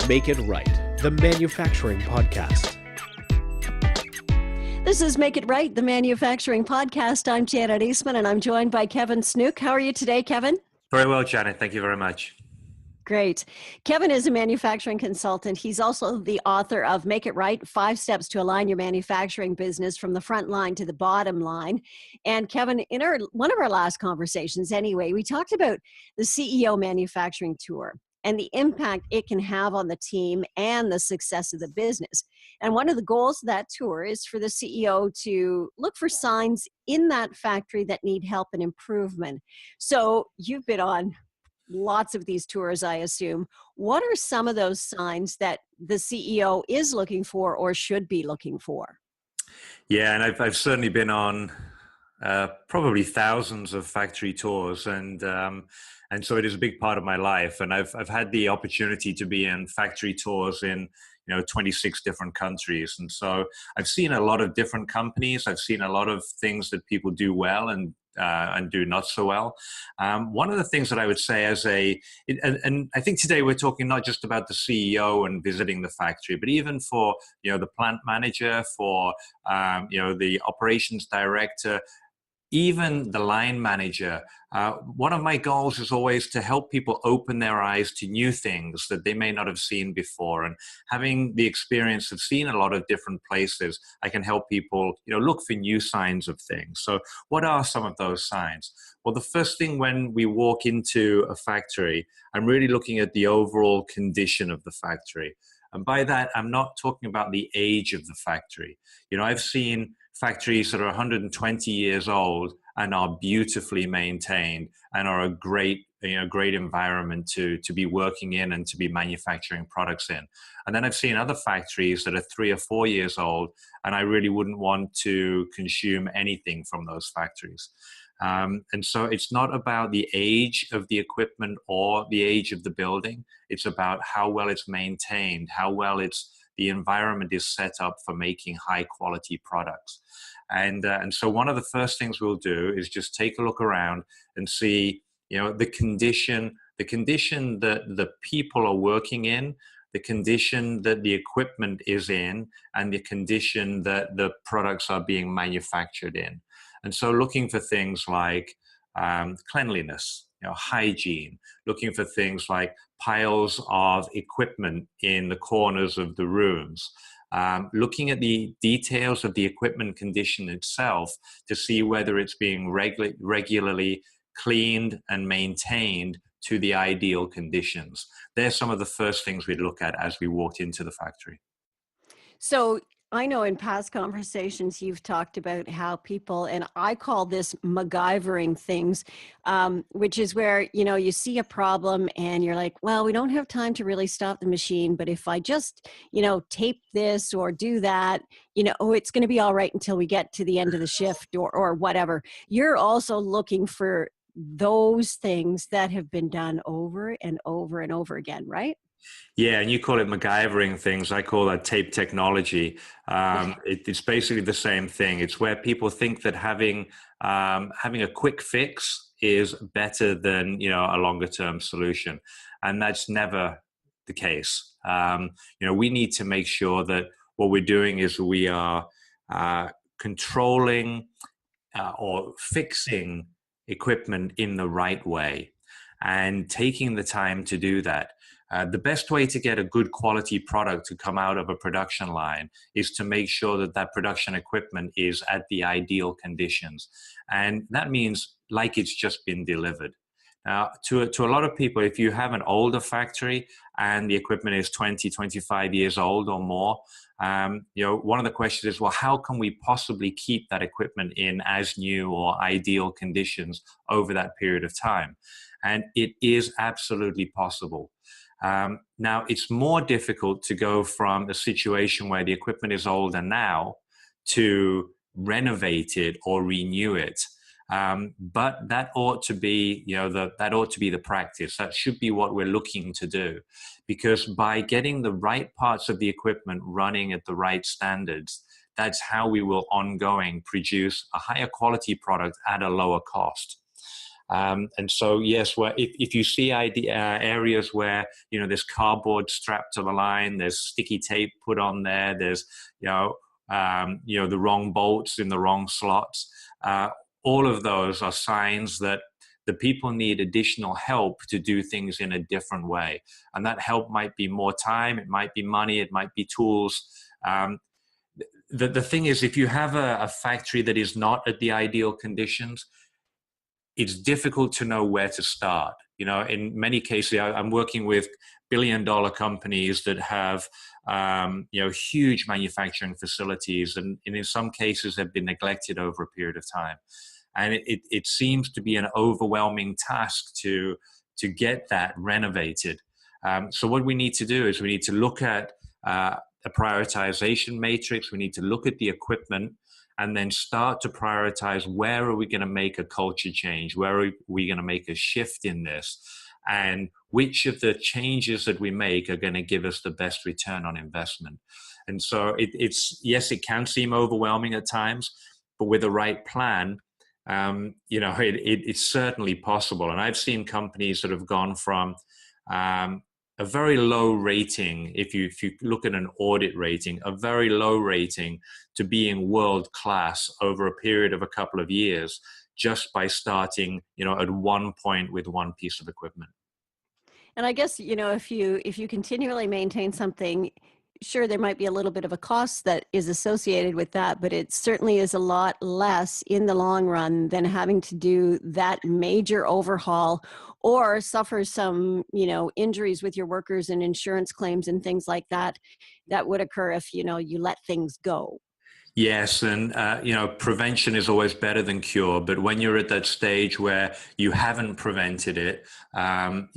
Make It Right, the manufacturing podcast. This is Make It Right, the manufacturing podcast. I'm Janet Eastman, and I'm joined by Kevin Snook. How are you today, Kevin? Very well, Janet. Thank you very much. Great. Kevin is a manufacturing consultant. He's also the author of Make It Right, 5 Steps to Align Your Manufacturing Business from the Front Line to the Bottom Line. And Kevin, in one of our last conversations anyway, we talked about the CEO Manufacturing Tour and the impact it can have on the team and the success of the business. And one of the goals of that tour is for the CEO to look for signs in that factory that need help and improvement. So you've been on lots of these tours, I assume. What are some of those signs that the CEO is looking for or should be looking for? Yeah, and I've certainly been on probably thousands of factory tours, and so it is a big part of my life. And I've had the opportunity to be in factory tours in 26 different countries, and so I've seen a lot of different companies. I've seen a lot of things that people do well and do not so well. One of the things that I would say and I think today we're talking not just about the CEO and visiting the factory, but even for, the plant manager, for, the operations director, even the line manager. One of my goals is always to help people open their eyes to new things that they may not have seen before. And having the experience of seeing a lot of different places, I can help people, look for new signs of things. So what are some of those signs? Well, the first thing when we walk into a factory, I'm really looking at the overall condition of the factory. And by that, I'm not talking about the age of the factory. I've seen factories that are 120 years old and are beautifully maintained and are a great environment to be working in and to be manufacturing products in. And then I've seen other factories that are 3 or 4 years old, and I really wouldn't want to consume anything from those factories. And so it's not about the age of the equipment or the age of the building. It's about how well it's maintained, how well the environment is set up for making high quality products. And so one of the first things we'll do is just take a look around and see, the condition that the people are working in, the condition that the equipment is in, and the condition that the products are being manufactured in. And so looking for things like cleanliness, hygiene, looking for things like piles of equipment in the corners of the rooms, looking at the details of the equipment condition itself to see whether it's being regularly cleaned and maintained to the ideal conditions. They're some of the first things we'd look at as we walked into the factory. So I know in past conversations you've talked about how people, and I call this Macgyvering things, which is where, you see a problem and you're like, well, we don't have time to really stop the machine, but if I just, tape this or do that, it's going to be all right until we get to the end of the shift or whatever. You're also looking for those things that have been done over and over and over again, right? Yeah, and you call it Macgyvering things. I call that tape technology. It's basically the same thing. It's where people think that having a quick fix is better than a longer term solution, and that's never the case. We need to make sure that what we're doing is we are controlling or fixing equipment in the right way and taking the time to do that. The best way to get a good quality product to come out of a production line is to make sure that that production equipment is at the ideal conditions. And that means like it's just been delivered. Now, to a lot of people, if you have an older factory and the equipment is 20, 25 years old or more, one of the questions is, well, how can we possibly keep that equipment in as new or ideal conditions over that period of time? And it is absolutely possible. Now, it's more difficult to go from a situation where the equipment is older now to renovate it or renew it. But that ought to be, that ought to be the practice. That should be what we're looking to do, because by getting the right parts of the equipment running at the right standards, that's how we will ongoing produce a higher quality product at a lower cost. And so, yes, if you see areas where, there's cardboard strapped to the line, there's sticky tape put on there, there's, the wrong bolts in the wrong slots, all of those are signs that the people need additional help to do things in a different way. And that help might be more time, it might be money, it might be tools. The thing is, if you have a factory that is not at the ideal conditions, it's difficult to know where to start. In many cases, I'm working with billion-dollar companies that have, huge manufacturing facilities, and in some cases have been neglected over a period of time. And it seems to be an overwhelming task to get that renovated. So what we need to do is we need to look at a prioritization matrix. We need to look at the equipment and then start to prioritize where are we going to make a culture change? Where are we going to make a shift in this? And which of the changes that we make are going to give us the best return on investment? And so yes, it can seem overwhelming at times, but with the right plan, it's certainly possible. And I've seen companies that have gone from a very low rating, if you look at an audit rating, a very low rating, to being world class over a period of a couple of years, just by starting, at one point with one piece of equipment. And I guess, if you continually maintain something, sure, there might be a little bit of a cost that is associated with that, but it certainly is a lot less in the long run than having to do that major overhaul or suffer some, injuries with your workers and insurance claims and things like that would occur if, you let things go. Yes, and prevention is always better than cure. But when you're at that stage where you haven't prevented it, then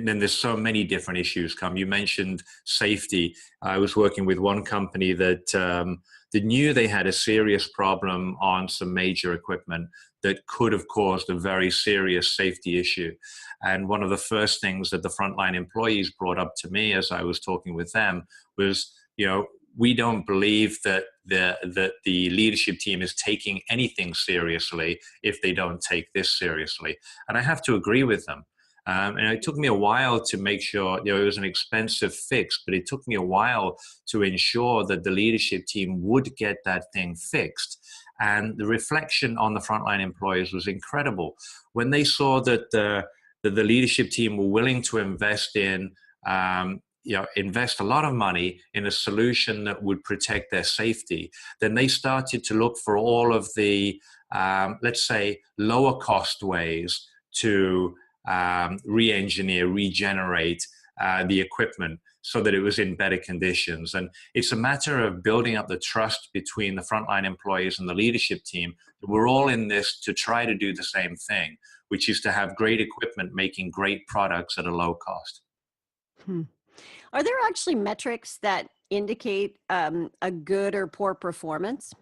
there's so many different issues come. You mentioned safety. I was working with one company that knew they had a serious problem on some major equipment that could have caused a very serious safety issue. And one of the first things that the frontline employees brought up to me as I was talking with them was, we don't believe that the leadership team is taking anything seriously if they don't take this seriously. And I have to agree with them. And it took me a while to make sure, it was an expensive fix, but it took me a while to ensure that the leadership team would get that thing fixed. And the reflection on the frontline employees was incredible. When they saw that the leadership team were willing to invest invest a lot of money in a solution that would protect their safety, then they started to look for all of the, let's say, lower cost ways to re-engineer, regenerate the equipment so that it was in better conditions. And it's a matter of building up the trust between the frontline employees and the leadership team. We're all in this to try to do the same thing, which is to have great equipment making great products at a low cost. Are there actually metrics that indicate a good or poor performance?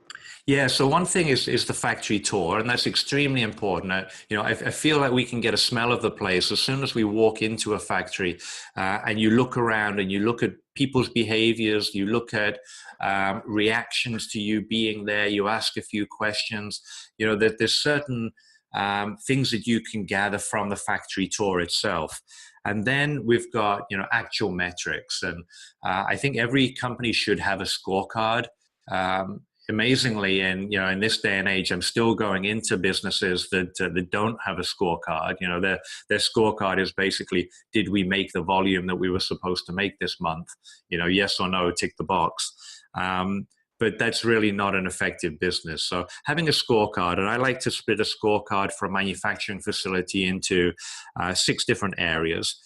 Yeah, so one thing is the factory tour, and that's extremely important. I feel like we can get a smell of the place as soon as we walk into a factory, and you look around and you look at people's behaviors, you look at reactions to you being there, you ask a few questions. That there's certain things that you can gather from the factory tour itself. And then we've got, actual metrics. And I think every company should have a scorecard. Amazingly, in this day and age, I'm still going into businesses that don't have a scorecard. Their scorecard is basically, did we make the volume that we were supposed to make this month? Yes or no, tick the box. But that's really not an effective business. So having a scorecard, and I like to split a scorecard for a manufacturing facility into 6 different areas.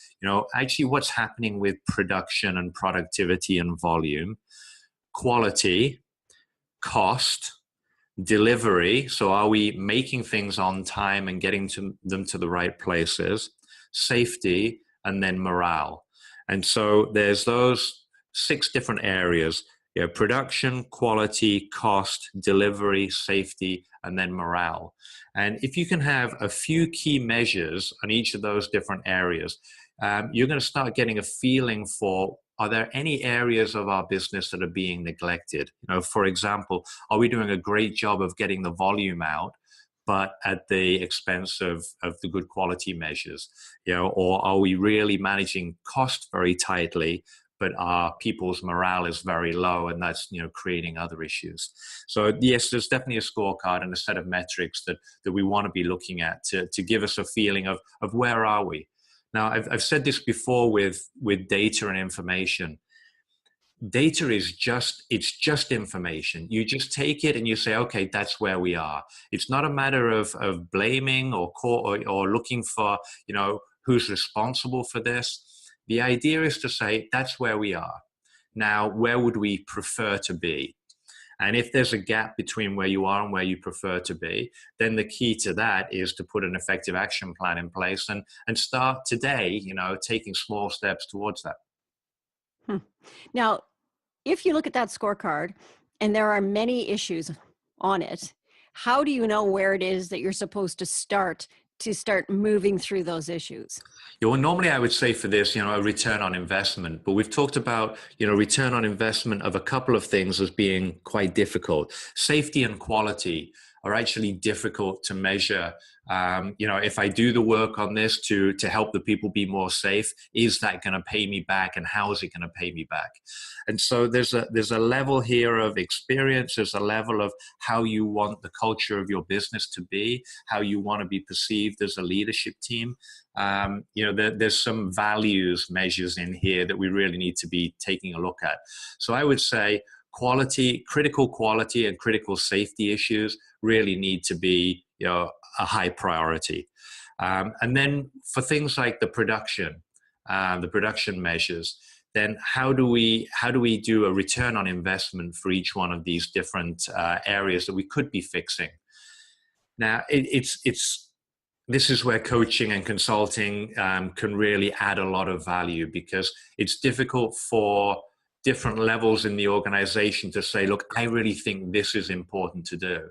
Actually what's happening with production and productivity and volume, quality, cost, delivery. So are we making things on time and getting them to the right places, safety, and then morale. And so there's those 6 different areas. Production, quality, cost, delivery, safety, and then morale. And if you can have a few key measures on each of those different areas, you're going to start getting a feeling for, are there any areas of our business that are being neglected? For example, are we doing a great job of getting the volume out, but at the expense of the good quality measures? Or are we really managing cost very tightly, but our people's morale is very low, and that's creating other issues? So yes, there's definitely a scorecard and a set of metrics that we want to be looking at to give us a feeling of where are we. Now, I've said this before with data and information. Data is just information. You just take it and you say, okay, that's where we are. It's not a matter of blaming or looking for who's responsible for this. The idea is to say that's where we are. Now, where would we prefer to be? And if there's a gap between where you are and where you prefer to be, then the key to that is to put an effective action plan in place and start today, taking small steps towards that. Now, if you look at that scorecard and there are many issues on it, how do you know where it is that you're supposed to start moving through those issues? Yeah, well, normally I would say for this, a return on investment, but we've talked about, return on investment of a couple of things as being quite difficult. Safety and quality are actually difficult to measure. If I do the work on this to help the people be more safe, is that going to pay me back, and how is it going to pay me back? And so there's a level here of experience. There's a level of how you want the culture of your business to be, how you want to be perceived as a leadership team. There's some values measures in here that we really need to be taking a look at. So I would say critical quality and critical safety issues really need to be, a high priority. And then for things like the production measures, then how do we do a return on investment for each one of these different areas that we could be fixing? Now, this is where coaching and consulting can really add a lot of value, because it's difficult for different levels in the organization to say, look, I really think this is important to do.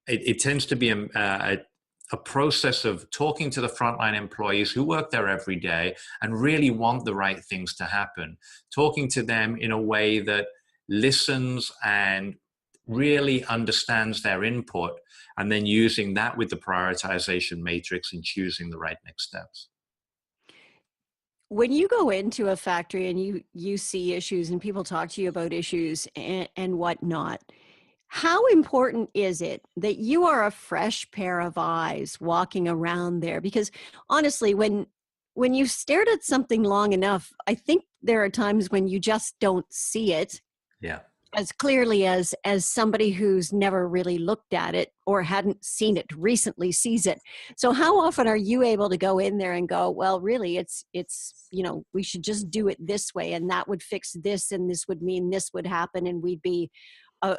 It tends to be a process of talking to the frontline employees who work there every day and really want the right things to happen, talking to them in a way that listens and really understands their input, and then using that with the prioritization matrix and choosing the right next steps. When you go into a factory and you see issues and people talk to you about issues and whatnot, how important is it that you are a fresh pair of eyes walking around there? Because honestly, when you've stared at something long enough, I think there are times when you just don't see it. Yeah. As clearly as somebody who's never really looked at it or hadn't seen it recently sees it. So how often are you able to go in there and go, well, really, it's we should just do it this way, and that would fix this, and this would mean this would happen, and we'd be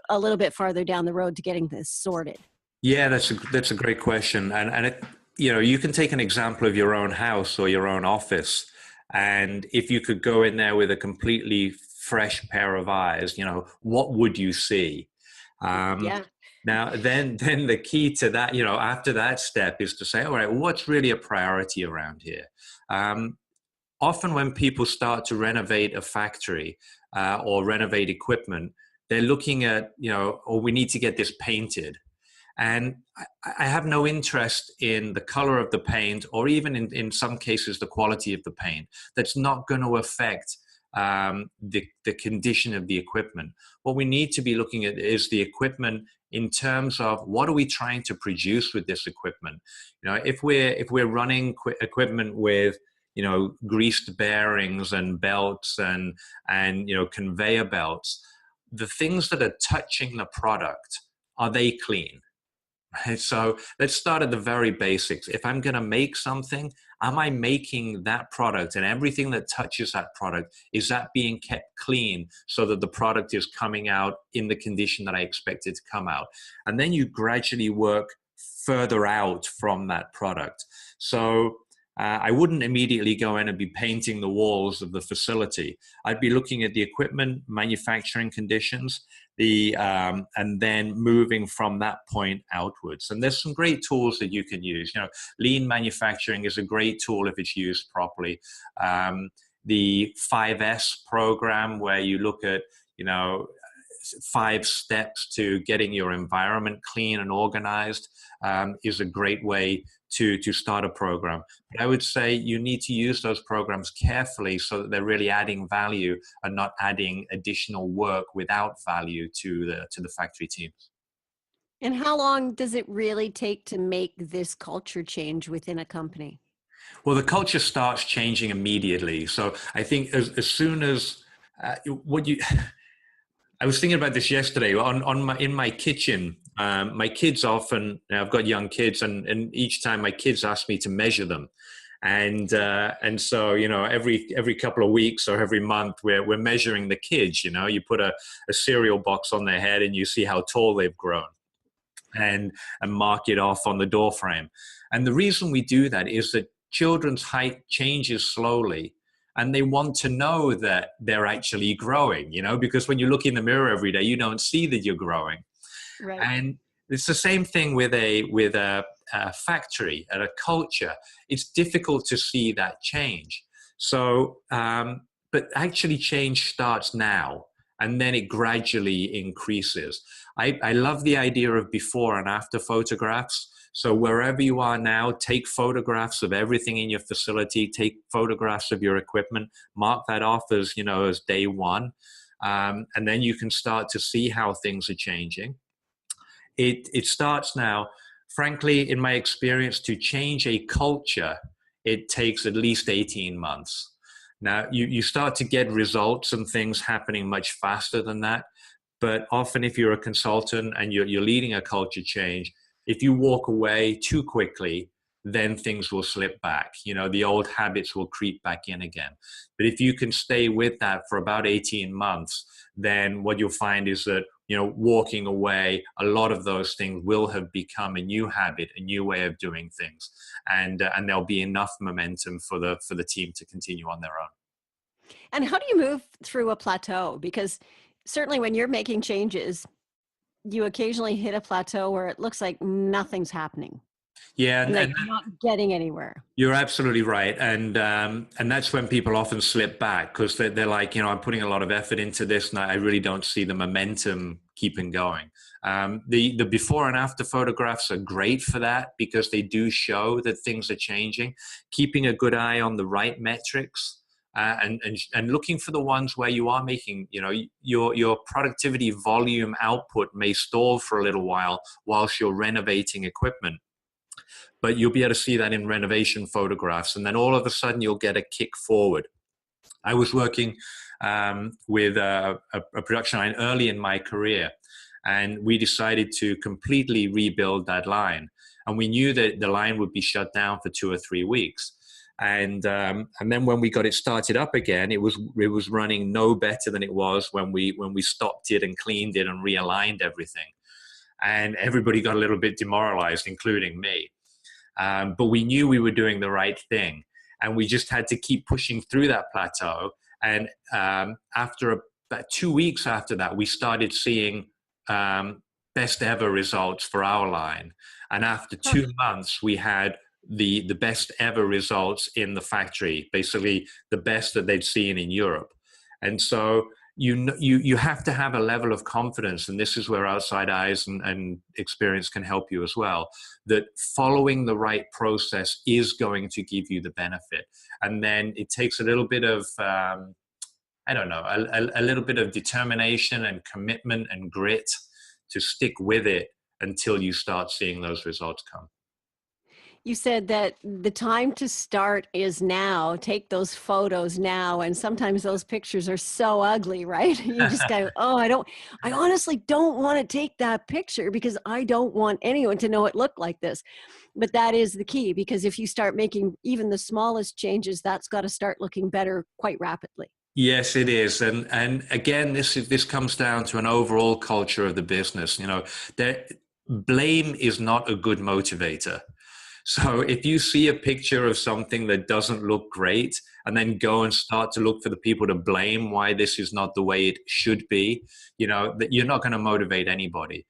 a little bit farther down the road to getting this sorted? Yeah, that's a great question. And it, you can take an example of your own house or your own office. And if you could go in there with a completely fresh pair of eyes, what would you see? Yeah. Now, then the key to that, after that step is to say, all right, what's really a priority around here? Often when people start to renovate a factory or renovate equipment, they're looking at, we need to get this painted. And I have no interest in the color of the paint, or even in some cases, the quality of the paint. That's not going to affect the condition of the equipment. What we need to be looking at is the equipment in terms of what are we trying to produce with this equipment. If we're running equipment with greased bearings and belts and conveyor belts, the things that are touching the product, are they clean? Right? So let's start at the very basics. If I'm going to make something, am I making that product and everything that touches that product, is that being kept clean so that the product is coming out in the condition that I expect it to come out? And then you gradually work further out from that product. So I wouldn't immediately go in and be painting the walls of the facility. I'd be looking at the equipment, manufacturing conditions, and then moving from that point outwards. And there's some great tools that you can use. Lean manufacturing is a great tool if it's used properly. The 5S program, where you look at, 5 steps to getting your environment clean and organized is a great way to start a program. But I would say you need to use those programs carefully so that they're really adding value and not adding additional work without value to the factory teams. And how long does it really take to make this culture change within a company? Well, the culture starts changing immediately. So I think as soon as what you, I was thinking about this yesterday in my kitchen. My kids often, I've got young kids, and each time my kids ask me to measure them, and so every couple of weeks or every month we're measuring the kids. You put a cereal box on their head and you see how tall they've grown, and mark it off on the door frame. And the reason we do that is that children's height changes slowly, and they want to know that they're actually growing, because when you look in the mirror every day, you don't see that you're growing. Right. And it's the same thing with a factory and a culture. It's difficult to see that change. So, but actually change starts now, and then it gradually increases. I love the idea of before and after photographs. So wherever you are now, take photographs of everything in your facility, take photographs of your equipment, mark that off as day one. And then you can start to see how things are changing. It starts now. Frankly, in my experience, to change a culture, it takes at least 18 months. Now, you start to get results and things happening much faster than that. But often if you're a consultant and you're leading a culture change, if you walk away too quickly, then things will slip back. The old habits will creep back in again. But if you can stay with that for about 18 months, then what you'll find is that, walking away, a lot of those things will have become a new habit, a new way of doing things. And there'll be enough momentum for the team to continue on their own. And how do you move through a plateau? Because certainly when you're making changes, you occasionally hit a plateau where it looks like nothing's happening. Yeah, and you're not getting anywhere. You're absolutely right, and that's when people often slip back because they're like, I'm putting a lot of effort into this, and I really don't see the momentum keeping going. The before and after photographs are great for that because they do show that things are changing. Keeping a good eye on the right metrics. And looking for the ones where you are making, your productivity volume output may stall for a little while whilst you're renovating equipment. But you'll be able to see that in renovation photographs. And then all of a sudden you'll get a kick forward. I was working with a production line early in my career, and we decided to completely rebuild that line. And we knew that the line would be shut down for 2 or 3 weeks. And then when we got it started up again, it was running no better than it was when we stopped it and cleaned it and realigned everything. And everybody got a little bit demoralized, including me. But we knew we were doing the right thing, and we just had to keep pushing through that plateau. And after about 2 weeks after that, we started seeing best ever results for our line. And after 2 months, we had the best ever results in the factory, basically the best that they'd seen in Europe. And so you have to have a level of confidence, and this is where outside eyes and experience can help you as well, that following the right process is going to give you the benefit. And then it takes a little bit of a little bit of determination and commitment and grit to stick with it until you start seeing those results come. You said that the time to start is now. Take those photos now. And sometimes those pictures are so ugly, right? You just go, I honestly don't want to take that picture because I don't want anyone to know it looked like this. But that is the key, because if you start making even the smallest changes, that's got to start looking better quite rapidly. Yes, it is. And again, this comes down to an overall culture of the business. Blame is not a good motivator. So if you see a picture of something that doesn't look great and then go and start to look for the people to blame why this is not the way it should be, that you're not going to motivate anybody.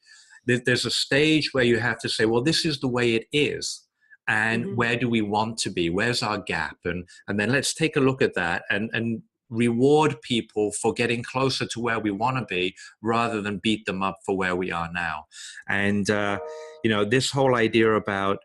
There's a stage where you have to say, well, this is the way it is. And where do we want to be? Where's our gap? And then let's take a look at that and reward people for getting closer to where we want to be rather than beat them up for where we are now. And, this whole idea about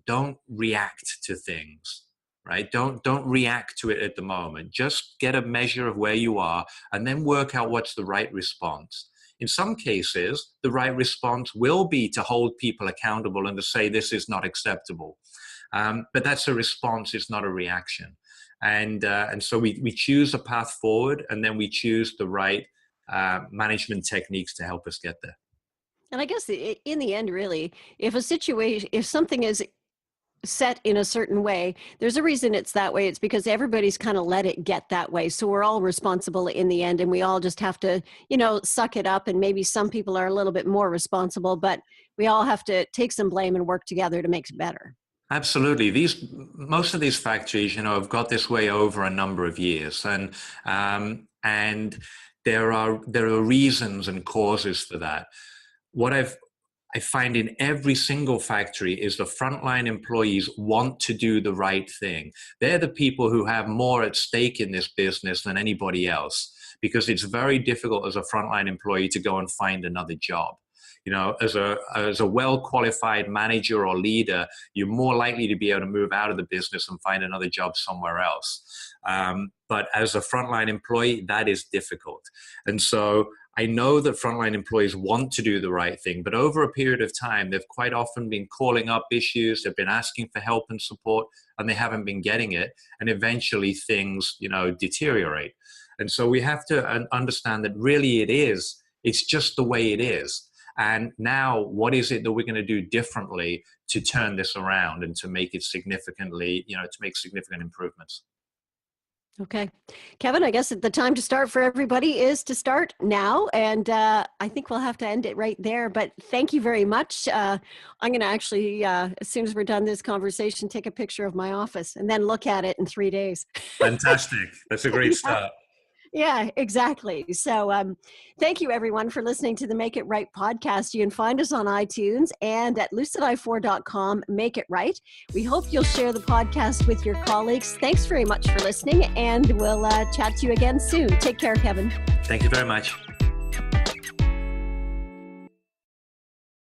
don't react to things, right? Don't react to it at the moment. Just get a measure of where you are and then work out what's the right response. In some cases, the right response will be to hold people accountable and to say this is not acceptable. But that's a response, it's not a reaction. And so we choose a path forward, and then we choose the right management techniques to help us get there. And I guess in the end, really, if something is set in a certain way, there's a reason it's that way. It's because everybody's kind of let it get that way. So we're all responsible in the end, and we all just have to, suck it up. And maybe some people are a little bit more responsible, but we all have to take some blame and work together to make it better. Absolutely. Most of these factories, have got this way over a number of years, and there are reasons and causes for that. What I find in every single factory is the frontline employees want to do the right thing. They're the people who have more at stake in this business than anybody else, because it's very difficult as a frontline employee to go and find another job. As a well-qualified manager or leader, you're more likely to be able to move out of the business and find another job somewhere else. But as a frontline employee, that is difficult. And so I know that frontline employees want to do the right thing, but over a period of time, they've quite often been calling up issues, they've been asking for help and support, and they haven't been getting it. And eventually things, deteriorate. And so we have to understand that really it's just the way it is. And now what is it that we're going to do differently to turn this around and to make it significantly, to make significant improvements? Okay. Kevin, I guess the time to start for everybody is to start now. And I think we'll have to end it right there. But thank you very much. I'm going to actually, as soon as we're done this conversation, take a picture of my office and then look at it in 3 days. Fantastic. That's a great start. Yeah, exactly. So thank you, everyone, for listening to the Make It Right podcast. You can find us on iTunes and at lucidI4.com, Make It Right. We hope you'll share the podcast with your colleagues. Thanks very much for listening, and we'll chat to you again soon. Take care, Kevin. Thank you very much.